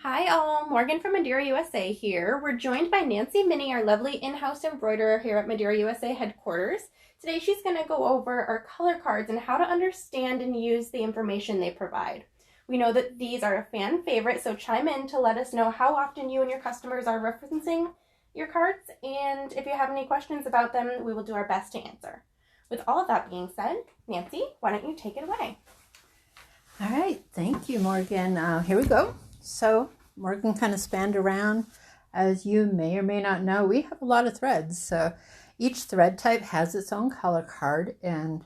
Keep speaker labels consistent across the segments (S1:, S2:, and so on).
S1: Hi all, Morgan from Madeira, USA here. We're joined by Nancy Minnie, our lovely in-house embroiderer here at Madeira, USA headquarters. Today she's going to go over our color cards and how to understand and use the information they provide. We know that these are a fan favorite, so chime in to let us know how often you and your customers are referencing your cards, and if you have any questions about them, we will do our best to answer. With all of that being said, Nancy, why don't you take it away?
S2: All right, thank you, Morgan. Here we go. So Morgan kind of spanned around. As you may or may not know, we have a lot of threads. So each thread type has its own color card, and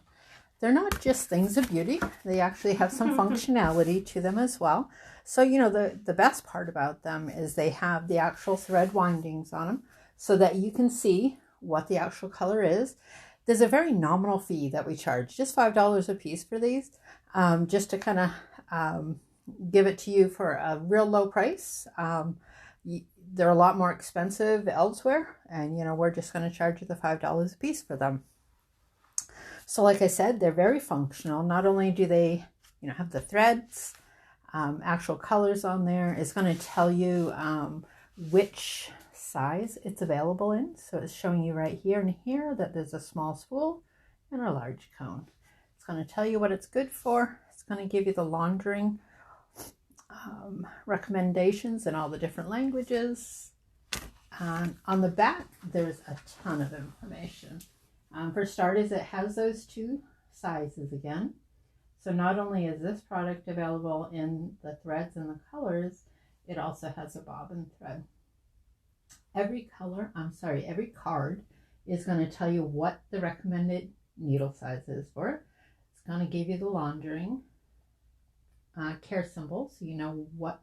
S2: they're not just things of beauty. They actually have some functionality to them as well. So, the best part about them is they have the actual thread windings on them so that you can see what the actual color is. There's a very nominal fee that we charge, just $5 a piece for these, just to kind of give it to you for a real low price. They're a lot more expensive elsewhere, and we're just going to charge you the $5 a piece for them. So like I said, they're very functional. Not only do they have the threads, actual colors on there, it's going to tell you which size it's available in. So it's showing you right here and here that there's a small spool and a large cone. It's going to tell you what it's good for. It's going to give you the laundering recommendations in all the different languages. On the back, there's a ton of information. For starters, it has those two sizes again. So not only is this product available in the threads and the colors, it also has a bobbin thread. Every card is going to tell you what the recommended needle size is for it. It's going to give you the laundering care symbol, so you know what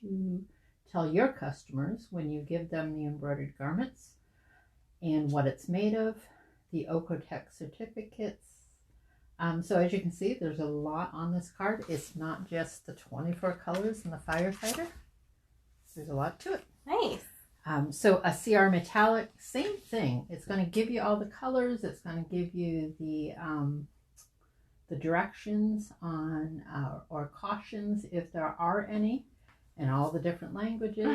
S2: to tell your customers when you give them the embroidered garments and what it's made of, the Okotex certificates. So as you can see, there's a lot on this card. It's not just the 24 colors and the firefighter. There's a lot to it.
S1: Nice.
S2: So a CR metallic, same thing. It's going to give you all the colors. It's going to give you the directions on or cautions if there are any in all the different languages.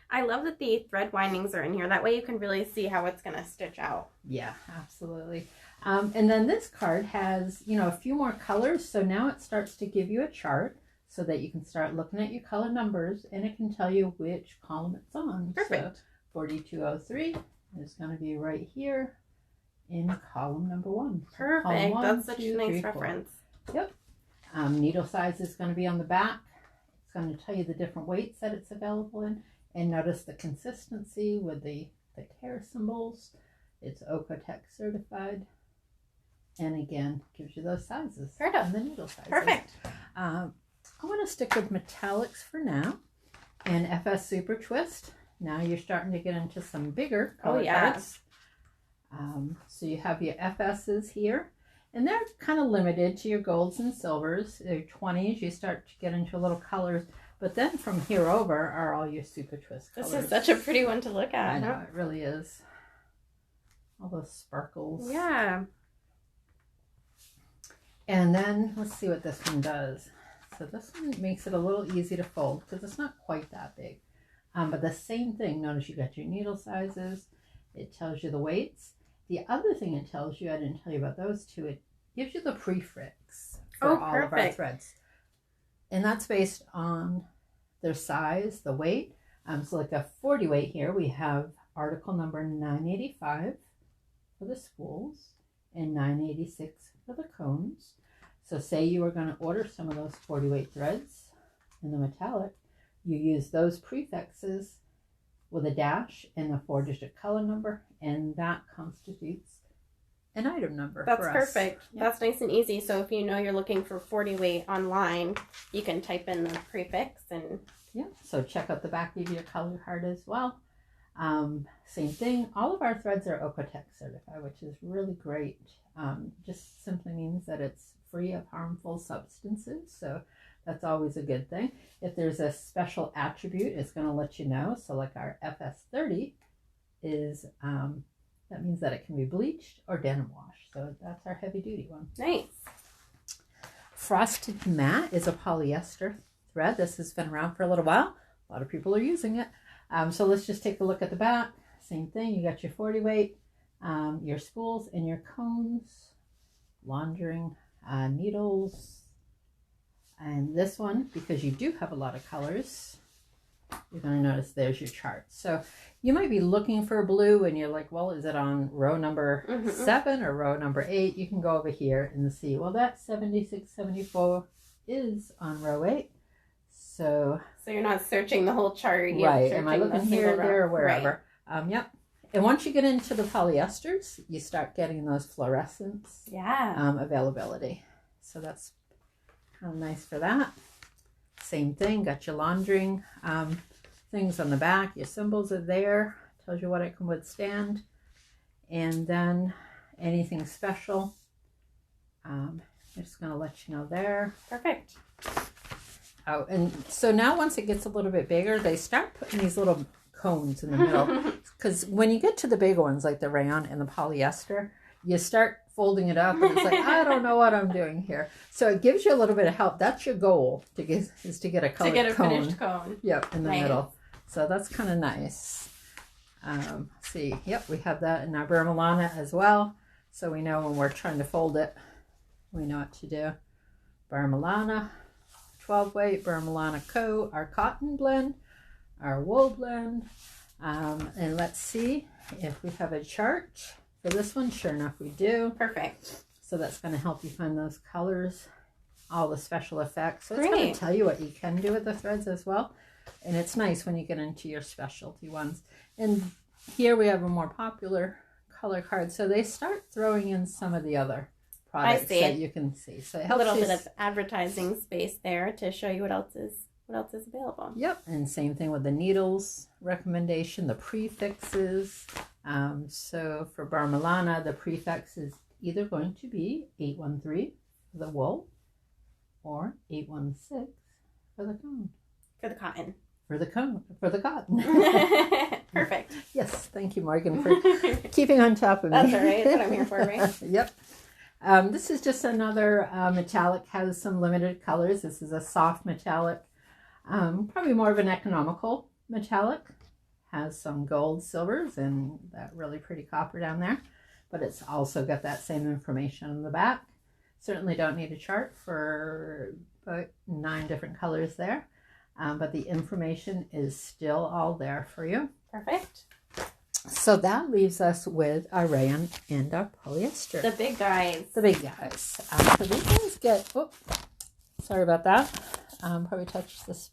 S1: I love that the thread windings are in here. That way you can really see how it's going to stitch out.
S2: Yeah, absolutely. And then this card has, a few more colors. So now it starts to give you a chart so that you can start looking at your color numbers, and it can tell you which column it's on.
S1: Perfect.
S2: So 4203 is going to be right here in column number 1. So
S1: Perfect.
S2: one,
S1: That's such
S2: 2,
S1: a nice
S2: 3, 4.
S1: reference.
S2: Yep. Needle size is going to be on the back. It's going to tell you the different weights that it's available in. And notice the consistency with the care symbols. It's Okotex certified. And again, gives you those sizes.
S1: Perfect.
S2: The needle sizes.
S1: Perfect.
S2: I want to stick with metallics for now. And FS Super Twist. Now you're starting to get into some bigger color cards. So you have your FSs here. And they're kind of limited to your golds and silvers. They're 20s. You start to get into little colors. But then from here over are all your Super Twist colors.
S1: This is such a pretty one to look at.
S2: I know, it really is. All those sparkles.
S1: Yeah.
S2: And then let's see what this one does. So this one makes it a little easy to fold because it's not quite that big. But the same thing, notice you got your needle sizes. It tells you the weights. The other thing it tells you, I didn't tell you about those two, it gives you the prefix for all of our threads. And that's based on their size, the weight. So like a 40 weight here, we have article number 985 for the spools and 986 for the cones. So say you were going to order some of those 40 weight threads in the metallic, you use those prefixes with a dash and the 4-digit color number, and that constitutes an item number.
S1: That's
S2: for us.
S1: perfect. Yep. That's nice and easy. So if you know you're looking for 40 weight online, you can type in the prefix and
S2: so check out the back of your color card as well. Same thing. All of our threads are Okotex certified, which is really great. Just simply means that it's free of harmful substances. So that's always a good thing. If there's a special attribute, it's going to let you know. So like our FS30 is, that means that it can be bleached or denim washed. So that's our heavy duty one.
S1: Nice.
S2: Frosted Matte is a polyester thread. This has been around for a little while. a lot of people are using it. So let's just take a look at the back. Same thing. You got your 40 weight, your spools and your cones, laundering, needles, and this one, because you do have a lot of colors, you're going to notice there's your chart. So you might be looking for blue and you're like, well, is it on row number 7 or row number 8? You can go over here and see, well, that 76, 74 is on row 8. So
S1: you're not searching the whole chart.
S2: Right. Am I looking here, there, or wherever?
S1: Right.
S2: Yep. And once you get into the polyesters, you start getting those fluorescence availability. So that's kind of nice for that. Same thing, got your laundering things on the back. Your symbols are there. Tells you what it can withstand. And then anything special, I'm just going to let you know there.
S1: Perfect.
S2: Oh, and so now once it gets a little bit bigger, they start putting these little cones in the middle. Because when you get to the bigger ones, like the rayon and the polyester, you start folding it up and it's like, I don't know what I'm doing here. So it gives you a little bit of help. That's your goal, is to get a colored cone.
S1: To get a finished cone.
S2: Yep, in the middle. So that's kind of nice. See, yep, we have that in our Burmilana as well. So we know when we're trying to fold it, we know what to do. Burmilana, 12 weight, Burmilana Co., our cotton blend, our wool blend. And let's see if we have a chart for this one. Sure enough, we do.
S1: Perfect.
S2: So that's going to help you find those colors, all the special effects. So it's
S1: Great.
S2: going to tell you what you can do with the threads as well. And it's nice when you get into your specialty ones. And here we have a more popular color card. So they start throwing in some of the other products that you can see. So it helps
S1: a little bit of advertising space there to show you what else is available.
S2: Yep, and same thing with the needles recommendation, the prefixes. So for Burmilana, the prefix is either going to be 813 for the wool or 816 for the cone.
S1: For the cotton.
S2: For the cotton.
S1: Perfect.
S2: Yes, thank you, Morgan, for keeping on top of me.
S1: That's all right. That's what I'm here for, right?
S2: Yep. This is just another metallic, has some limited colors. This is a soft metallic, probably more of an economical metallic. Has some gold, silvers, and that really pretty copper down there. But it's also got that same information on the back. Certainly don't need a chart for about 9 different colors there. But the information is still all there for you.
S1: Perfect.
S2: So that leaves us with our rayon and our polyester.
S1: The big guys.
S2: The big guys. So these ones get, sorry about that. Probably touched this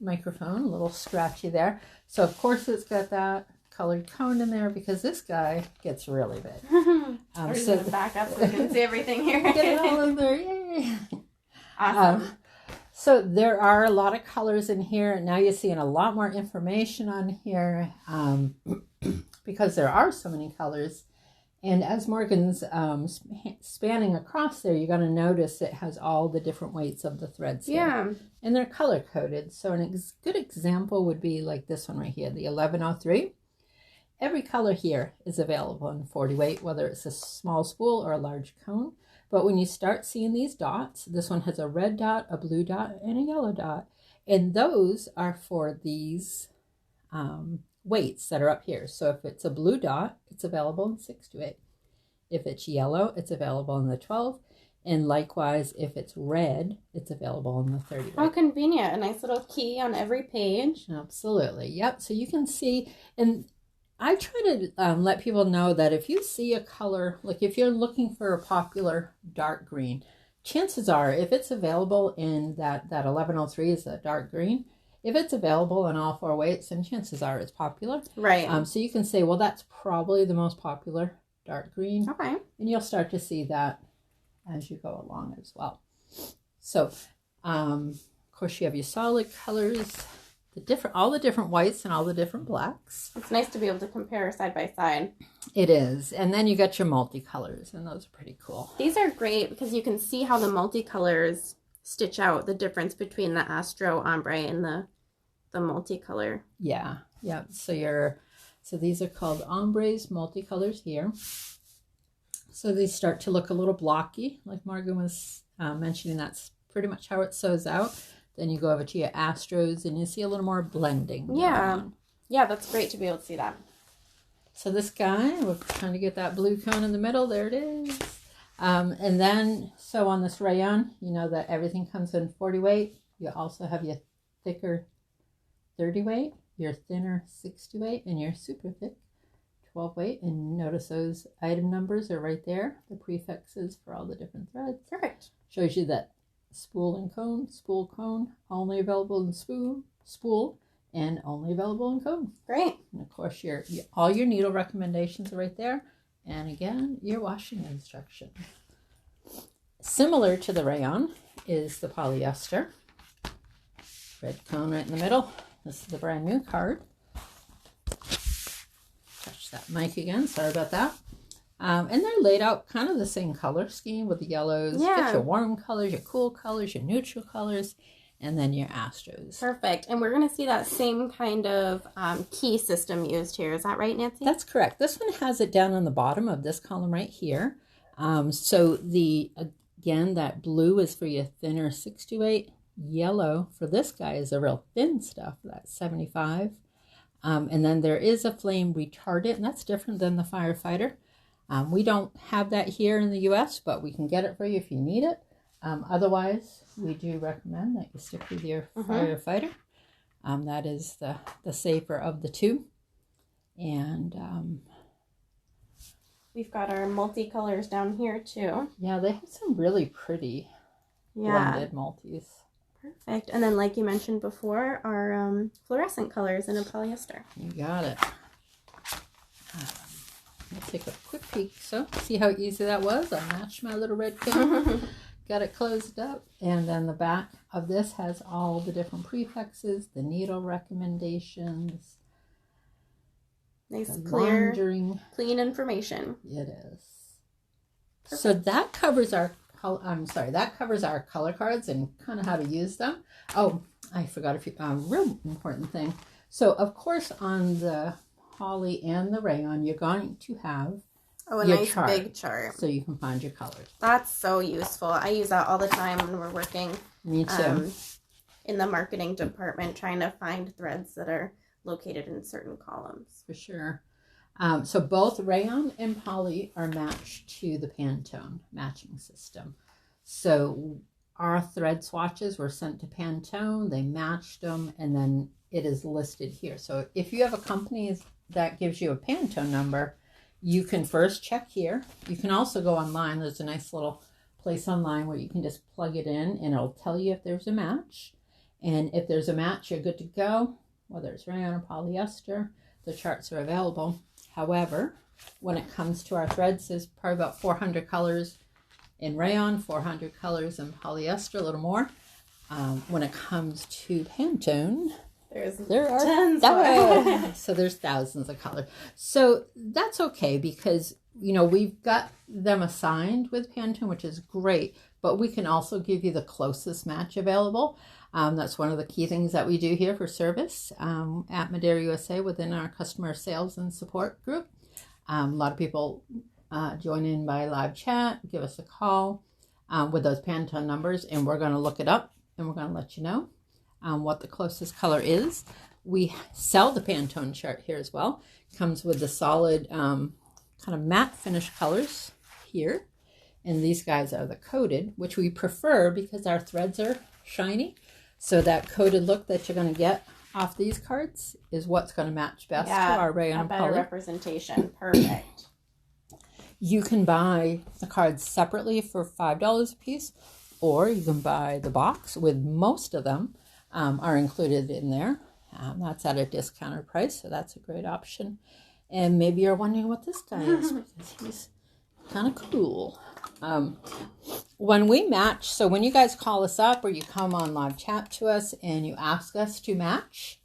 S2: microphone, a little scratchy there. So of course it's got that colored cone in there because this guy gets really big.
S1: So back up so we can see everything here.
S2: Get it all in there, yay!
S1: Awesome.
S2: So there are a lot of colors in here. Now you're seeing a lot more information on here because there are so many colors. And as Morgan's spanning across there, you're going to notice it has all the different weights of the threads here.
S1: Yeah.
S2: And they're color coded. So a good example would be like this one right here, the 1103. Every color here is available in 40 weight, whether it's a small spool or a large cone. But when you start seeing these dots, this one has a red dot, a blue dot, and a yellow dot. And those are for these weights that are up here. So if it's a blue dot, it's available in 6 to 8. If it's yellow, it's available in the 12. And likewise, if it's red, it's available in the 30 weight.
S1: How convenient. A nice little key on every page.
S2: Absolutely. Yep. So you can see, and I try to let people know that if you see a color, like if you're looking for a popular dark green, chances are if it's available in that 1103 is a dark green, if it's available in all 4 weights, then chances are it's popular.
S1: Right.
S2: So you can say, well, that's probably the most popular dark green.
S1: Okay.
S2: And you'll start to see that as you go along as well. So, of course, you have your solid colors, all the different whites and all the different blacks.
S1: It's nice to be able to compare side by side.
S2: It is. And then you got your multicolors, and those are pretty cool.
S1: These are great because you can see how the multicolors stitch out the difference between the Astro ombre and the multicolor.
S2: Yeah. Yeah. So these are called ombres, multicolors here. So they start to look a little blocky, like Morgan was mentioning. That's pretty much how it sews out. Then you go over to your Astros and you see a little more blending going on.
S1: Yeah, that's great to be able to see that.
S2: So this guy, we're trying to get that blue cone in the middle. There it is. And then, so on this rayon, you know that everything comes in 40 weight. You also have your thicker 30 weight, your thinner 60 weight, and your super thick 12 weight. And notice those item numbers are right there, the prefixes for all the different threads.
S1: Perfect.
S2: Shows you that spool and cone, spool, cone, only available in spool, and only available in cone.
S1: Great.
S2: And of course, all your needle recommendations are right there. And again, your washing instruction. Similar to the rayon is the polyester. Red cone right in the middle. This is the brand new card. Touch that mic again. Sorry about that. And they're laid out kind of the same color scheme with the yellows.
S1: Yeah.
S2: Get your warm colors, your cool colors, your neutral colors, and then your Astros.
S1: Perfect. And we're going to see that same kind of key system used here. Is that right, Nancy?
S2: That's correct. This one has it down on the bottom of this column right here. So again, that blue is for your thinner 68. Yellow for this guy is the real thin stuff. That's 75. And then there is a flame retardant, and that's different than the firefighter. We don't have that here in the U.S., but we can get it for you if you need it. Otherwise, we do recommend that you stick with your firefighter. That is the safer of the two. And
S1: we've got our multicolors down here too.
S2: Yeah, they have some really pretty blended multis.
S1: Perfect. And then, like you mentioned before, our fluorescent colors in a polyester.
S2: You got it. I'll take a quick peek. So, see how easy that was? I matched my little red cone. Got it closed up. And then the back of this has all the different prefixes, the needle recommendations.
S1: Nice, clear,
S2: laundering.
S1: Clean information.
S2: It is. Perfect. So that covers our color cards and kind of how to use them. Oh, I forgot a few real important thing. So of course on the poly and the rayon, you're going to have
S1: a nice chart, big chart,
S2: so you can find your colors.
S1: That's so useful. I use that all the time when we're working.
S2: Me too.
S1: In the marketing department, trying to find threads that are located in certain columns.
S2: For sure. So both rayon and poly are matched to the Pantone matching system. So our thread swatches were sent to Pantone, they matched them, and then it is listed here. So if you have a company that gives you a Pantone number, you can first check here. You can also go online. There's a nice little place online where you can just plug it in and it'll tell you if there's a match. And if there's a match, you're good to go. Whether it's rayon or polyester, the charts are available. However, when it comes to our threads, there's probably about 400 colors in rayon, 400 colors in polyester, a little more. When it comes to Pantone, there are tons. So there's thousands of colors. So that's okay because, you know, we've got them assigned with Pantone, which is great, but we can also give you the closest match available. That's one of the key things that we do here for service at Madeira USA within our customer sales and support group. A lot of people join in by live chat, give us a call with those Pantone numbers, and we're going to look it up and we're going to let you know what the closest color is. We sell the Pantone chart here as well. It comes with the solid kind of matte finish colors here. And these guys are the coated, which we prefer because our threads are shiny. So that coated look that you're going to get off these cards is what's going to match best to our rayon and poly.
S1: Better representation. Perfect.
S2: You can buy the cards separately for $5 a piece, or you can buy the box with most of them are included in there. That's at a discounted price, so that's a great option. And maybe you're wondering what this guy is because he's kind of cool. When we match, so when you guys call us up or you come on live chat to us and you ask us to match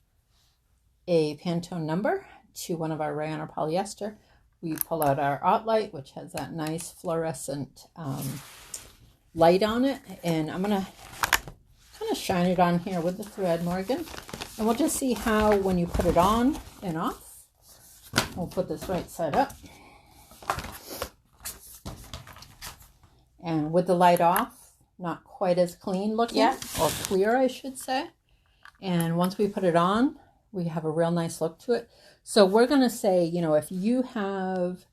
S2: a Pantone number to one of our rayon or polyester, we pull out our OttLite, which has that nice fluorescent light on it. And I'm going to kind of shine it on here with the thread, Morgan. And we'll just see how when you put it on and off. We'll put this right side up. And with the light off, not quite as clean looking,
S1: Yeah.
S2: or clear, I should say. And once we put it on, we have a real nice look to it. So we're going to say, you know, if you have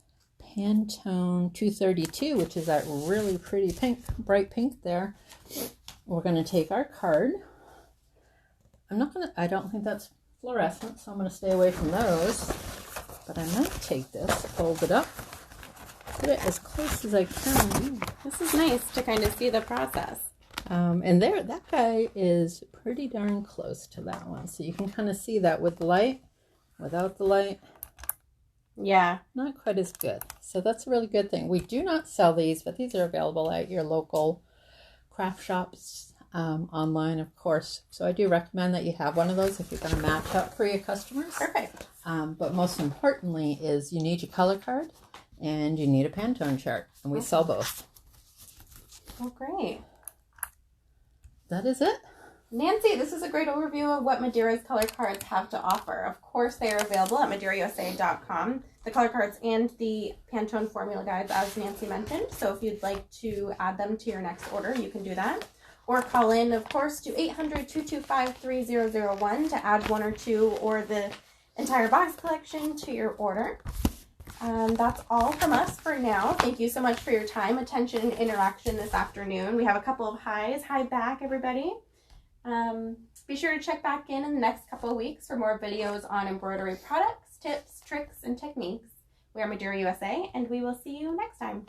S2: Pantone 232, which is that really pretty pink, bright pink there, we're going to take our card. I don't think that's fluorescent, so I'm going to stay away from those. But I might take this, fold it up, put it as close as I can.
S1: This is nice to kind of see the process.
S2: And there, that guy is pretty darn close to that one. So you can kind of see that with the light, without the light.
S1: Yeah.
S2: Not quite as good. So that's a really good thing. We do not sell these, but these are available at your local craft shops, online, of course. So I do recommend that you have one of those if you're going to match up for your customers.
S1: Perfect.
S2: But most importantly is you need your color card and you need a Pantone chart. And we sell both.
S1: Oh, great.
S2: That is it.
S1: Nancy, this is a great overview of what Madeira's color cards have to offer. Of course, they are available at MadeiraUSA.com, the color cards and the Pantone formula guides, as Nancy mentioned. So if you'd like to add them to your next order, you can do that. Or call in, of course, to 800-225-3001 to add one or two or the entire box collection to your order. That's all from us for now. Thank you so much for your time, attention, and interaction this afternoon. We have a couple of highs. Hi back, everybody. Be sure to check back in the next couple of weeks for more videos on embroidery products, tips, tricks, and techniques. We are Madeira USA, and we will see you next time.